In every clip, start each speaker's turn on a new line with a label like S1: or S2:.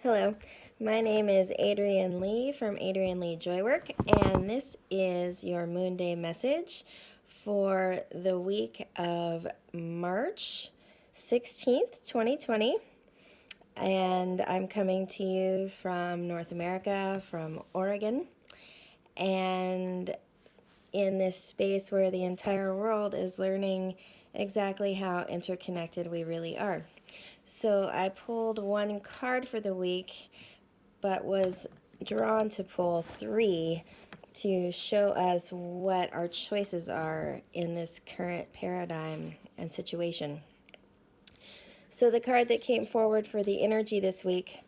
S1: Hello, my name is Adrienne Lee from Adrienne Lee Joywork, and this is your Moonday Message for the week of March 16th, 2020. And I'm coming to you from North America, from Oregon, and in this space where the entire world is learning exactly how interconnected we really are. So I pulled one card for the week, but was drawn to pull three to show us what our choices are in this current paradigm and situation. So the card that came forward for the energy this week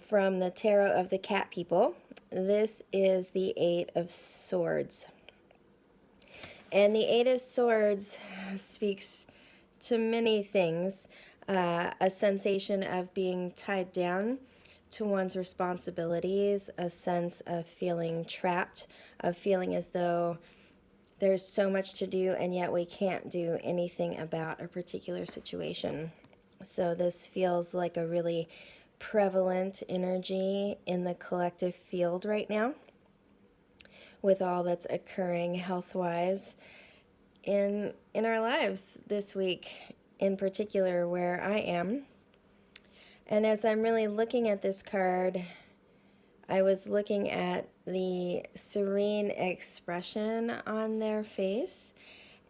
S1: from the Tarot of the Cat People, this is the Eight of Swords. And the Eight of Swords speaks to many things, a sensation of being tied down to one's responsibilities, a sense of feeling trapped, of feeling as though there's so much to do and yet we can't do anything about a particular situation. So this feels like a really prevalent energy in the collective field right now with all that's occurring health-wise in our lives this week, in particular where I am. And as I'm really looking at this card, I was looking at the serene expression on their face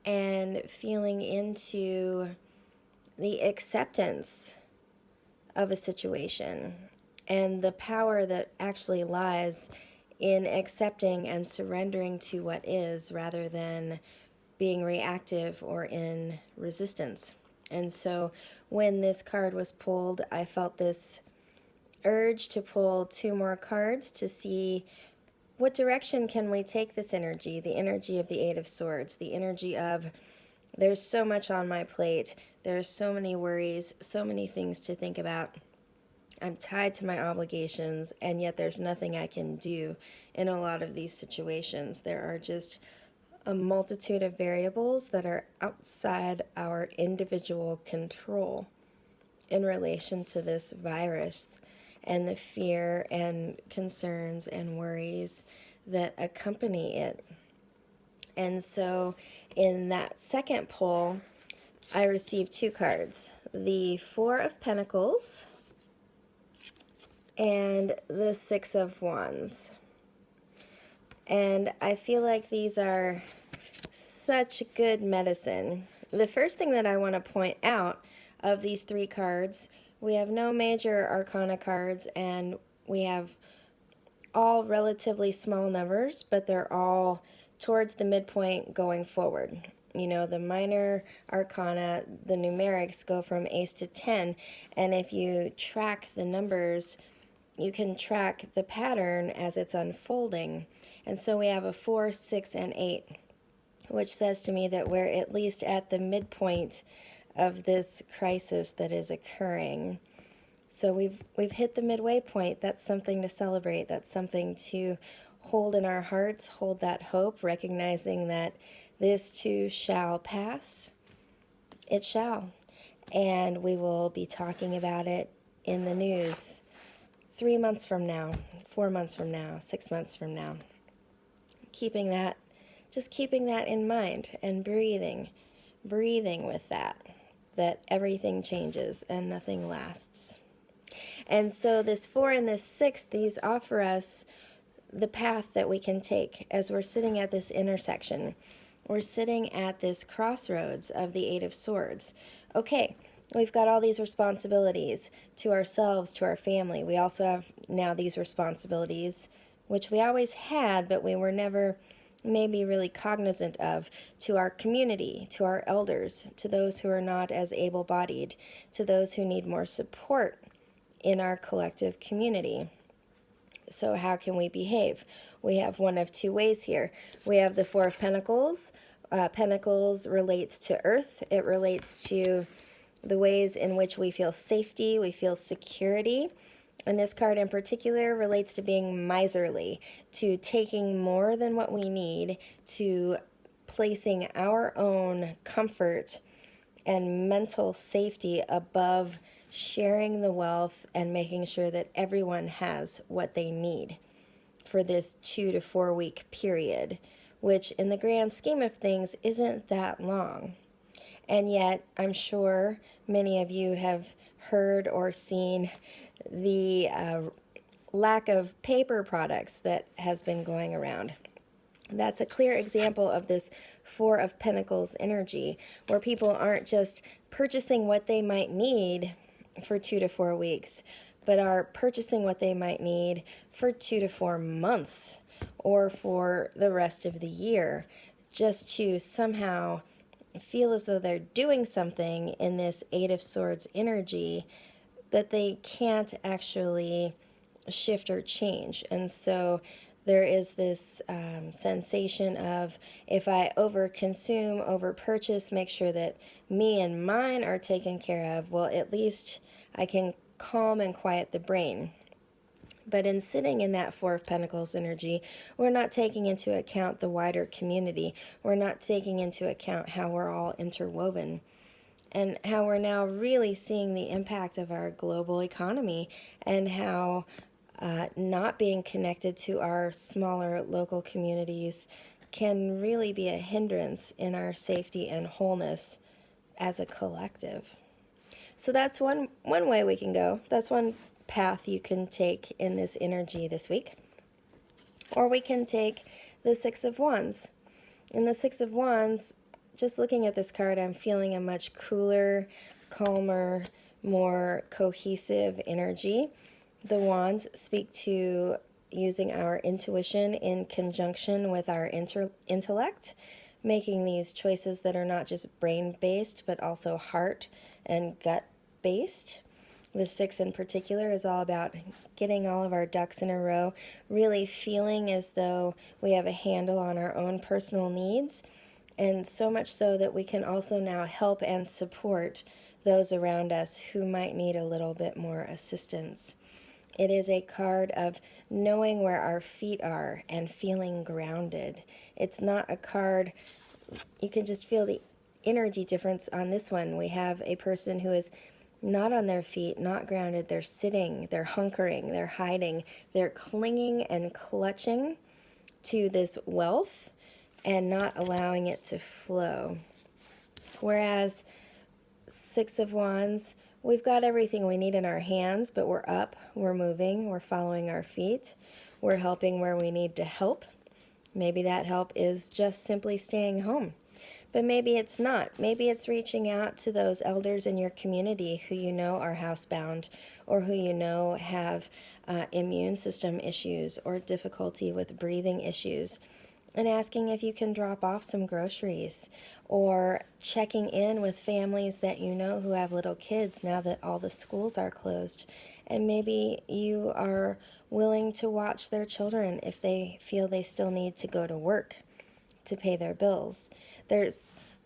S1: and feeling into the acceptance of a situation and the power that actually lies in accepting and surrendering to what is rather than being reactive or in resistance. And so when this card was pulled, I felt this urge to pull two more cards to see what direction can we take this energy, the energy of the Eight of Swords, the energy of there's so much on my plate, there's so many worries, so many things to think about. I'm tied to my obligations, and yet there's nothing I can do in a lot of these situations. There are just a multitude of variables that are outside our individual control in relation to this virus and the fear and concerns and worries that accompany it. And so in that second pull, I received two cards, the Four of Pentacles and the Six of Wands. And I feel like these are such good medicine. The first thing that I want to point out of these three cards, we have no major arcana cards, and we have all relatively small numbers, but they're all towards the midpoint going forward. You know, the minor arcana, the numerics go from ace to 10, and if you track the numbers, you can track the pattern as it's unfolding. And so we have a 4, 6, and 8, which says to me that we're at least at the midpoint of this crisis that is occurring. So we've hit the midway point. That's something to celebrate. That's something to hold in our hearts, hold that hope, recognizing that this too shall pass. It shall. And we will be talking about it in the news 3 months from now, 4 months from now, 6 months from now. Keeping that in mind and breathing with that everything changes and nothing lasts. And so this 4 and this 6, these offer us the path that we can take as we're sitting at this intersection. We're sitting at this crossroads of the Eight of Swords. Okay, we've got all these responsibilities to ourselves, to our family. We also have now these responsibilities, which we always had, but we were never maybe really cognizant of, to our community, to our elders, to those who are not as able-bodied, to those who need more support in our collective community. So how can we behave? We have one of two ways here. We have the Four of Pentacles. Pentacles relates to earth. It relates to the ways in which we feel safety, we feel security. And this card in particular relates to being miserly, to taking more than what we need, to placing our own comfort and mental safety above sharing the wealth and making sure that everyone has what they need for this 2 to 4 week period, which in the grand scheme of things isn't that long. And yet, I'm sure many of you have heard or seen the lack of paper products that has been going around. That's a clear example of this Four of Pentacles energy, where people aren't just purchasing what they might need for 2 to 4 weeks, but are purchasing what they might need for 2 to 4 months or for the rest of the year, just to somehow feel as though they're doing something in this Eight of Swords energy that they can't actually shift or change. And so there is this sensation of, if I overconsume, overpurchase, make sure that me and mine are taken care of, well, at least I can calm and quiet the brain. But in sitting in that Four of Pentacles energy, we're not taking into account the wider community. We're not taking into account how we're all interwoven and how we're now really seeing the impact of our global economy, and how not being connected to our smaller local communities can really be a hindrance in our safety and wholeness as a collective. So that's one way we can go. That's one path you can take in this energy this week. Or we can take the Six of Wands. In the Six of Wands, just looking at this card, I'm feeling a much cooler, calmer, more cohesive energy. The wands speak to using our intuition in conjunction with our intellect, making these choices that are not just brain-based, but also heart and gut-based. The Six in particular is all about getting all of our ducks in a row, really feeling as though we have a handle on our own personal needs, and so much so that we can also now help and support those around us who might need a little bit more assistance. It is a card of knowing where our feet are and feeling grounded. It's not a card, you can just feel the energy difference on this one. We have a person who is not on their feet, not grounded. They're sitting, they're hunkering, they're hiding, they're clinging and clutching to this wealth and not allowing it to flow. Whereas Six of Wands, we've got everything we need in our hands, but we're up, we're moving, we're following our feet, we're helping where we need to help. Maybe that help is just simply staying home, but maybe it's not. Maybe it's reaching out to those elders in your community who you know are housebound, or who you know have immune system issues or difficulty with breathing issues, and asking if you can drop off some groceries, or checking in with families that you know who have little kids now that all the schools are closed. And maybe you are willing to watch their children if they feel they still need to go to work to pay their bills.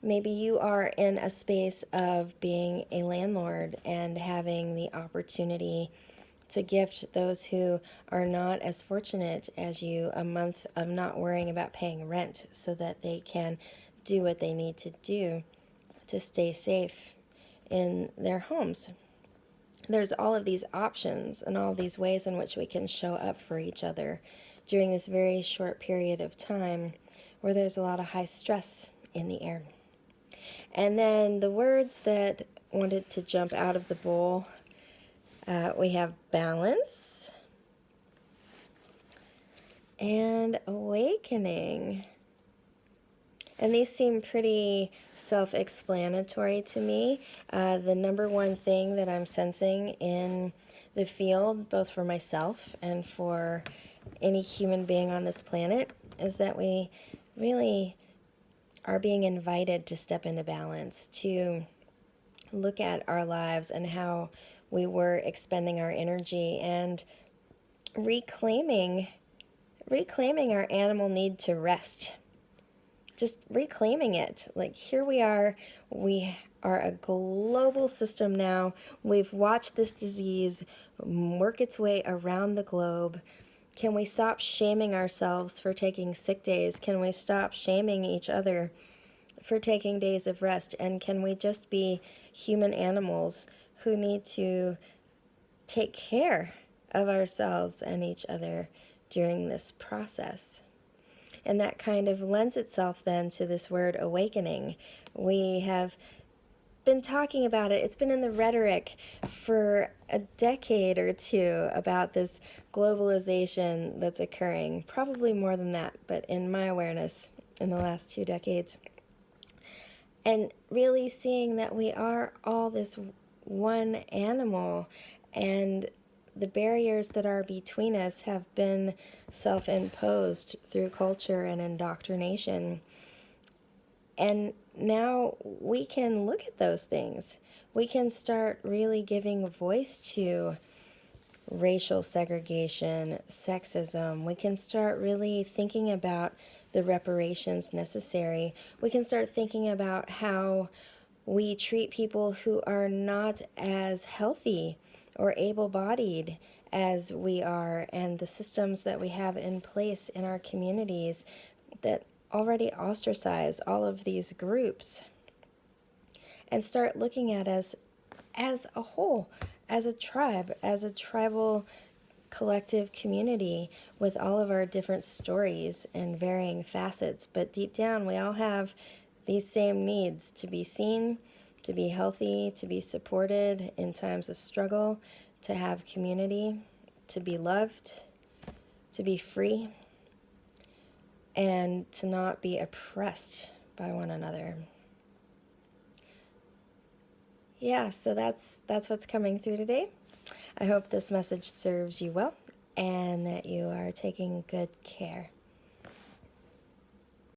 S1: Maybe you are in a space of being a landlord and having the opportunity to gift those who are not as fortunate as you a month of not worrying about paying rent, so that they can do what they need to do to stay safe in their homes. There's all of these options and all these ways in which we can show up for each other during this very short period of time where there's a lot of high stress in the air. And then the words that wanted to jump out of the bowl, we have balance and awakening. And these seem pretty self-explanatory to me. The number one thing that I'm sensing in the field, both for myself and for any human being on this planet, is that we really are being invited to step into balance, to look at our lives and how we were expending our energy, and reclaiming our animal need to rest. Just reclaiming it. Like, here we are a global system now. We've watched this disease work its way around the globe. Can we stop shaming ourselves for taking sick days? Can we stop shaming each other for taking days of rest? And can we just be human animals who need to take care of ourselves and each other during this process. And that kind of lends itself then to this word awakening. We have been talking about it. It's been in the rhetoric for a decade or two about this globalization that's occurring, probably more than that, but in my awareness in the last 2 decades. And really seeing that we are all this one animal, and the barriers that are between us have been self-imposed through culture and indoctrination. And now we can look at those things. We can start really giving voice to racial segregation, sexism. We can start really thinking about the reparations necessary. We can start thinking about how we treat people who are not as healthy or able-bodied as we are, and the systems that we have in place in our communities that already ostracize all of these groups, and start looking at us as a whole, as a tribe, as a tribal collective community with all of our different stories and varying facets. But deep down, we all have these same needs: to be seen, to be healthy, to be supported in times of struggle, to have community, to be loved, to be free, and to not be oppressed by one another. Yeah, so that's what's coming through today. I hope this message serves you well and that you are taking good care.